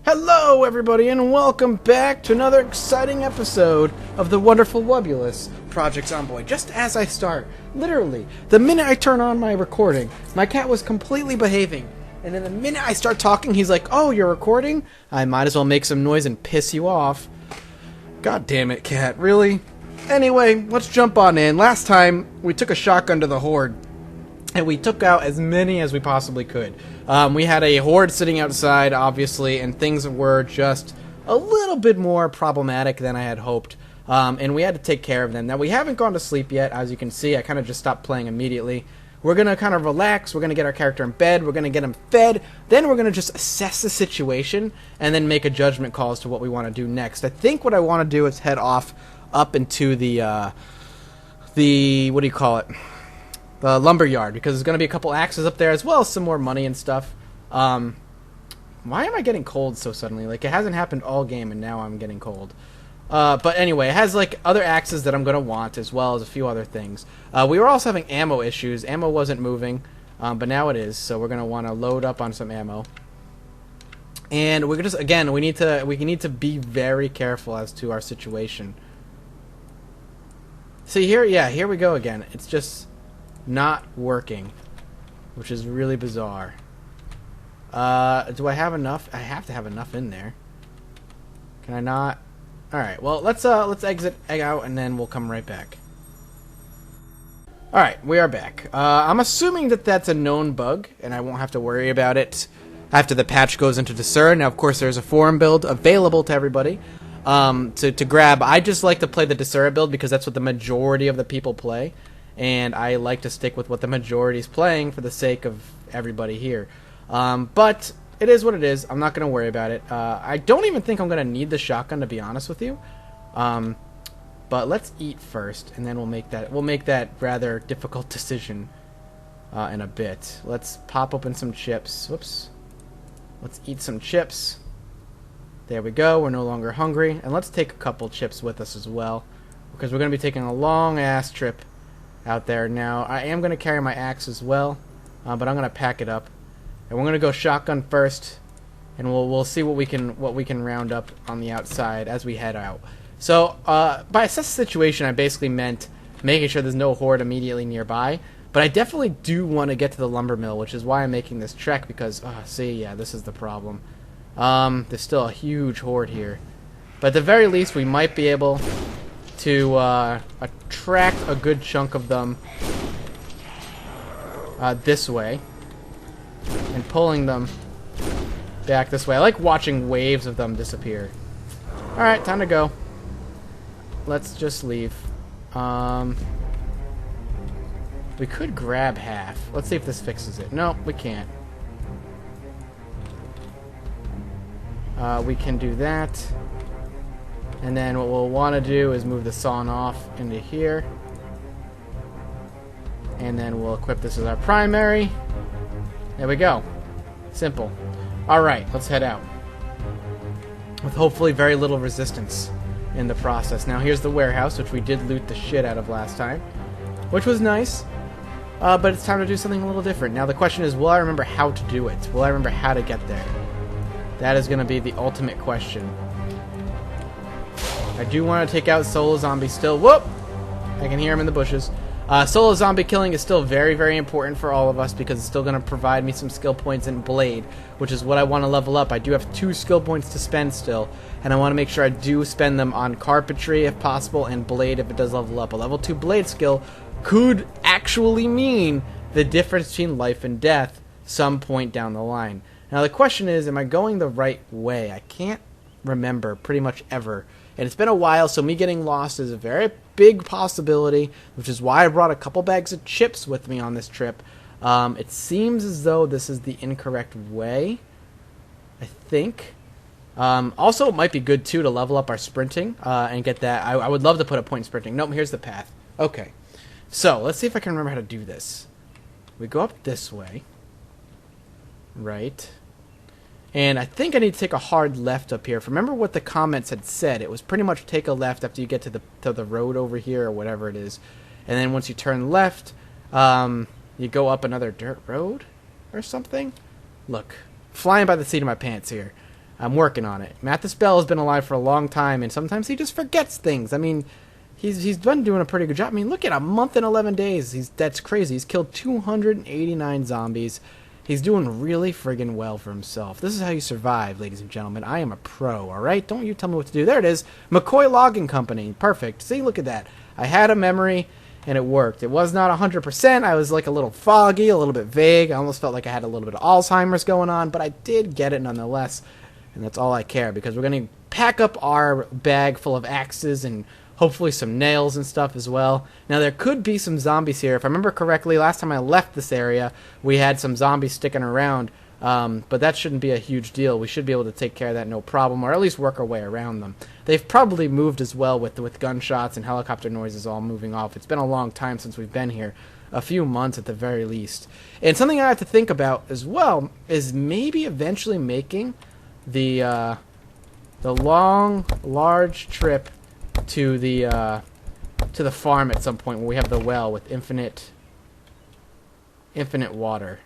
Hello everybody and welcome back to another exciting episode of the wonderful Wobulous Project Zomboid. Just as I start, literally, the minute I turn on my recording, my cat was completely behaving. And then the minute I start talking, he's like, "Oh, you're recording? I might as well make some noise and piss you off." God damn it, cat, really? Anyway, let's jump on in. Last time, we took a shotgun to the horde. And we took out as many as we possibly could. We had a horde sitting outside, obviously, and things were just a little bit more problematic than I had hoped. And we had to take care of them. Now, we haven't gone to sleep yet. As you can see, I kind of just stopped playing immediately. We're going to kind of relax. We're going to get our character in bed. We're going to get him fed. Then we're going to just assess the situation and then make a judgment call as to what we want to do next. I think what I want to do is head off up into the what do you call it? The lumber yard, because there's going to be a couple axes up there as well as some more money and stuff. Why am I getting cold so suddenly? Like, it hasn't happened all game and now I'm getting cold. But anyway, it has like other axes that I'm going to want as well as a few other things. We were also having ammo issues. Ammo wasn't moving, but now it is, so we're going to want to load up on some ammo. And we're just, again, we need to be very careful as to our situation. See here, yeah, here we go again. It's just not working, which is really bizarre. Do I have enough? I have to have enough in there. Can I not? Alright, well, let's exit out and then we'll come right back. Alright, we are back. I'm assuming that that's a known bug, and I won't have to worry about it after the patch goes into Desur. Now, of course, there's a forum build available to everybody to grab. I just like to play the Desur build because that's what the majority of the people play. And I like to stick with what the majority is playing for the sake of everybody here. But it is what it is. I'm not going to worry about it. I don't even think I'm going to need the shotgun, to be honest with you. But let's eat first, and then we'll make that rather difficult decision in a bit. Let's pop open some chips. Whoops. Let's eat some chips. There we go. We're no longer hungry. And let's take a couple chips with us as well, because we're going to be taking a long-ass trip out there. Now, I am going to carry my axe as well, but I'm going to pack it up. And we're going to go shotgun first, and we'll see what we can round up on the outside as we head out. So, by assess the situation, I basically meant making sure there's no horde immediately nearby. But I definitely do want to get to the lumber mill, which is why I'm making this trek, because, see, yeah, this is the problem. There's still a huge horde here. But at the very least, we might be able to attract a good chunk of them this way, and pulling them back this way. I like watching waves of them disappear. Alright, time to go. Let's just leave. We could grab half. Let's see if this fixes it. No, we can't. We can do that. And then what we'll want to do is move the sawn off into here. And then we'll equip this as our primary. There we go. Simple. Alright, let's head out. With hopefully very little resistance in the process. Now here's the warehouse, which we did loot the shit out of last time, which was nice. But it's time to do something a little different. Now the question is, will I remember how to do it? Will I remember how to get there? That is going to be the ultimate question. I do want to take out Solo Zombie still. Whoop! I can hear him in the bushes. Solo Zombie killing is still very, very important for all of us because it's still going to provide me some skill points in Blade, which is what I want to level up. I do have 2 skill points to spend still, and I want to make sure I do spend them on Carpentry if possible, and Blade if it does level up. A level 2 Blade skill could actually mean the difference between life and death some point down the line. Now the question is, am I going the right way? I can't remember pretty much ever. And it's been a while, so me getting lost is a very big possibility, which is why I brought a couple bags of chips with me on this trip. It seems as though this is the incorrect way, I think. Also, it might be good, too, to level up our sprinting and get that. I would love to put a point in sprinting. Nope, here's the path. Okay. So, let's see if I can remember how to do this. We go up this way. Right. And I think I need to take a hard left up here. Remember what the comments had said. It was pretty much take a left after you get to the road over here or whatever it is. And then once you turn left, you go up another dirt road or something. Look, flying by the seat of my pants here. I'm working on it. Mathis Bell has been alive for a long time, and sometimes he just forgets things. I mean, he's been doing a pretty good job. I mean, look at a month and 11 days. That's crazy. He's killed 289 zombies. He's doing really friggin' well for himself. This is how you survive, ladies and gentlemen. I am a pro, all right? Don't you tell me what to do. There it is. McCoy Logging Company. Perfect. See, look at that. I had a memory, and it worked. It was not 100%. I was like a little foggy, a little bit vague. I almost felt like I had a little bit of Alzheimer's going on, but I did get it nonetheless. And that's all I care, because we're going to pack up our bag full of axes and hopefully some nails and stuff as well. Now, there could be some zombies here. If I remember correctly, last time I left this area, we had some zombies sticking around. But that shouldn't be a huge deal. We should be able to take care of that no problem, or at least work our way around them. They've probably moved as well with gunshots and helicopter noises all moving off. It's been a long time since we've been here. A few months at the very least. And something I have to think about as well is maybe eventually making the long, large trip to the farm at some point, where we have the well with infinite water.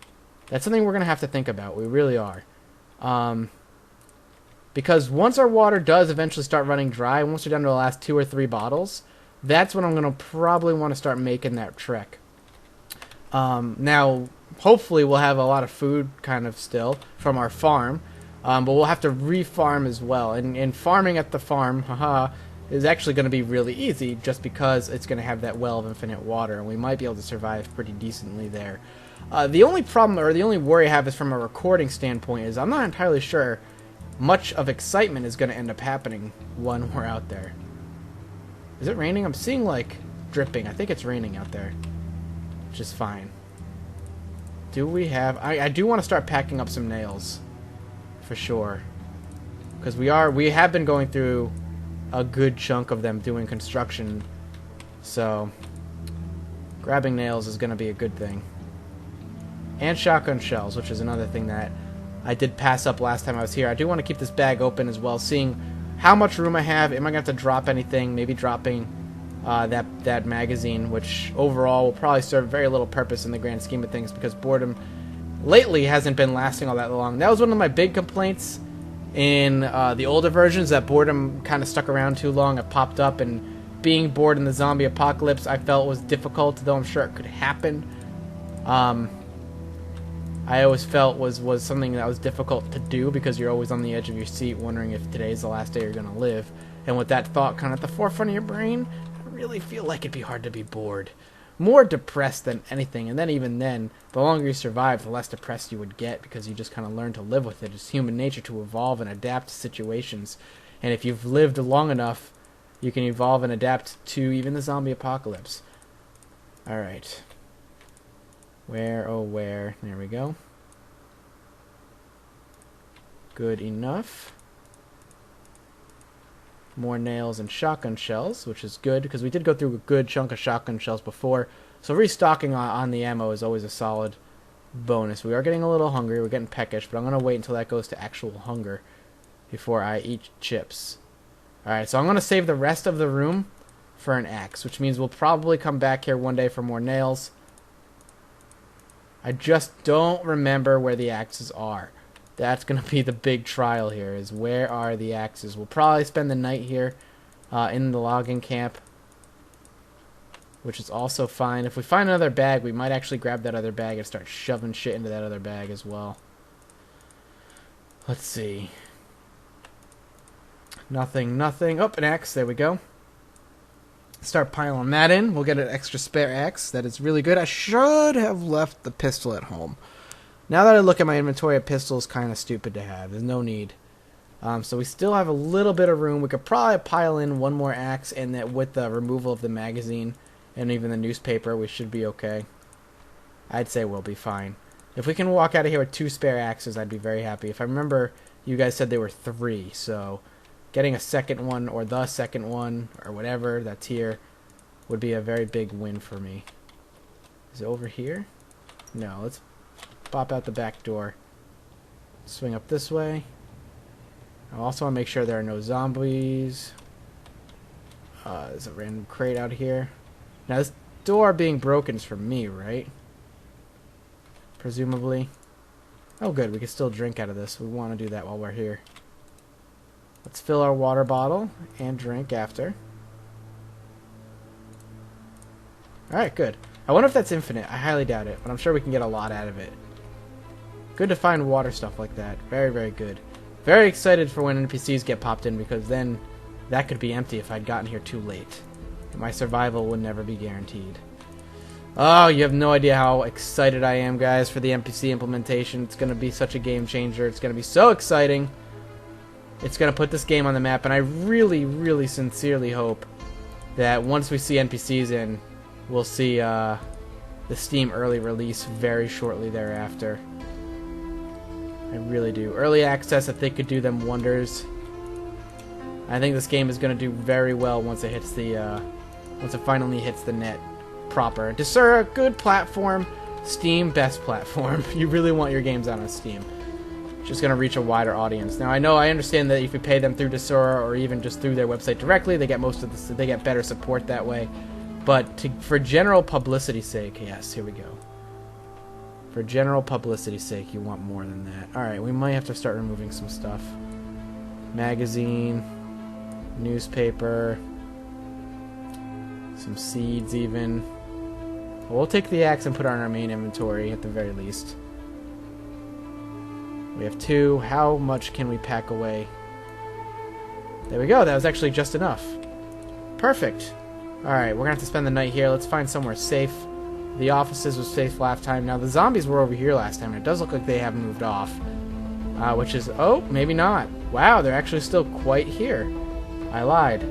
That's something we're gonna have to think about. We really are, because once our water does eventually start running dry, once we're down to the last 2 or 3 bottles, that's when I'm gonna probably want to start making that trek. Now, hopefully, we'll have a lot of food kind of still from our farm, but we'll have to re-farm as well. And farming at the farm, is actually going to be really easy, just because it's going to have that well of infinite water, and we might be able to survive pretty decently there. The only problem, or the only worry I have, is from a recording standpoint, is I'm not entirely sure much of excitement is going to end up happening when we're out there. Is it raining? I'm seeing, like, dripping. I think it's raining out there, which is fine. Do we have... I do want to start packing up some nails, for sure, because we have been going through a good chunk of them doing construction, so grabbing nails is going to be a good thing. And shotgun shells, which is another thing that I did pass up last time I was here. I do want to keep this bag open as well, seeing how much room I have. Am I going to have to drop anything? Maybe dropping that magazine, which overall will probably serve very little purpose in the grand scheme of things, because boredom lately hasn't been lasting all that long. That was one of my big complaints in the older versions, that boredom kind of stuck around too long. It popped up, and being bored in the zombie apocalypse I felt was difficult, though I'm sure it could happen. I always felt was something that was difficult to do, because you're always on the edge of your seat wondering if today's the last day you're going to live. And with that thought kind of at the forefront of your brain, I really feel like it'd be hard to be bored. More depressed than anything, and then even then, the longer you survive, the less depressed you would get, because you just kind of learn to live with it. It's human nature to evolve and adapt to situations, and if you've lived long enough, you can evolve and adapt to even the zombie apocalypse. Alright. Where, oh where, there we go. Good enough. More nails and shotgun shells, which is good, because we did go through a good chunk of shotgun shells before, so restocking on the ammo is always a solid bonus. We are getting a little hungry, we're getting peckish, but I'm going to wait until that goes to actual hunger before I eat chips. Alright, so I'm going to save the rest of the room for an axe, which means we'll probably come back here one day for more nails. I just don't remember where the axes are. That's going to be the big trial here, is where are the axes. We'll probably spend the night here in the logging camp, which is also fine. If we find another bag, we might actually grab that other bag and start shoving shit into that other bag as well. Let's see. Nothing. Oh, an axe. There we go. Start piling that in. We'll get an extra spare axe. That is really good. I should have left the pistol at home. Now that I look at my inventory, a pistol is kind of stupid to have. There's no need. So we still have a little bit of room. We could probably pile in one more axe, and that with the removal of the magazine and even the newspaper, we should be okay. I'd say we'll be fine. If we can walk out of here with 2 spare axes, I'd be very happy. If I remember, you guys said they were 3, so getting a second one, or the second one, or whatever that's here, would be a very big win for me. Is it over here? No, let's pop out the back door. Swing up this way. I also want to make sure there are no zombies. There's a random crate out here. Now this door being broken is for me, right? Presumably. Oh good, we can still drink out of this. We want to do that while we're here. Let's fill our water bottle and drink after. Alright, good. I wonder if that's infinite. I highly doubt it, but I'm sure we can get a lot out of it. Good to find water stuff like that. Very, very good. Very excited for when NPCs get popped in, because then that could be empty if I'd gotten here too late. My survival would never be guaranteed. Oh, you have no idea how excited I am, guys, for the NPC implementation. It's going to be such a game changer. It's going to be so exciting. It's going to put this game on the map, and I really, really sincerely hope that once we see NPCs in, we'll see the Steam early release very shortly thereafter. I really do. Early access, I think, could do them wonders. I think this game is going to do very well once it hits the, once it finally hits the net proper. Desura, good platform. Steam, best platform. You really want your games out on Steam. It's just going to reach a wider audience. Now, I understand that if you pay them through Desura or even just through their website directly, they get most of the, they get better support that way. But for general publicity's sake, yes, here we go. For general publicity's sake, you want more than that. Alright, we might have to start removing some stuff. Magazine, newspaper, some seeds even. Well, we'll take the axe and put it on our main inventory at the very least. We have 2. How much can we pack away? There we go. That was actually just enough. Perfect. Alright, we're going to have to spend the night here. Let's find somewhere safe. The offices was safe last time. Now, the zombies were over here last time, and it does look like they have moved off. Which is... Oh, maybe not. Wow, they're actually still quite here. I lied.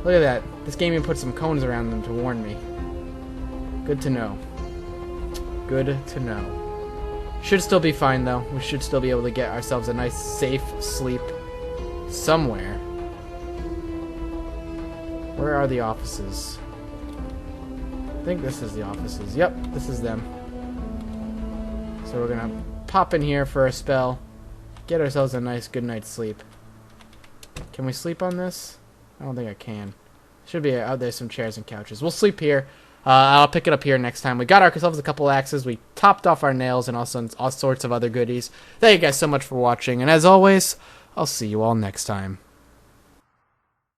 Look at that. This game even put some cones around them to warn me. Good to know. Good to know. Should still be fine, though. We should still be able to get ourselves a nice, safe sleep somewhere. Where are the offices? I think this is the offices. Yep, this is them. So we're gonna pop in here for a spell. Get ourselves a nice good night's sleep. Can we sleep on this? I don't think I can. Should be out there some chairs and couches. We'll sleep here. I'll pick it up here next time. We got ourselves a couple axes. We topped off our nails and also all sorts of other goodies. Thank you guys so much for watching. And as always, I'll see you all next time.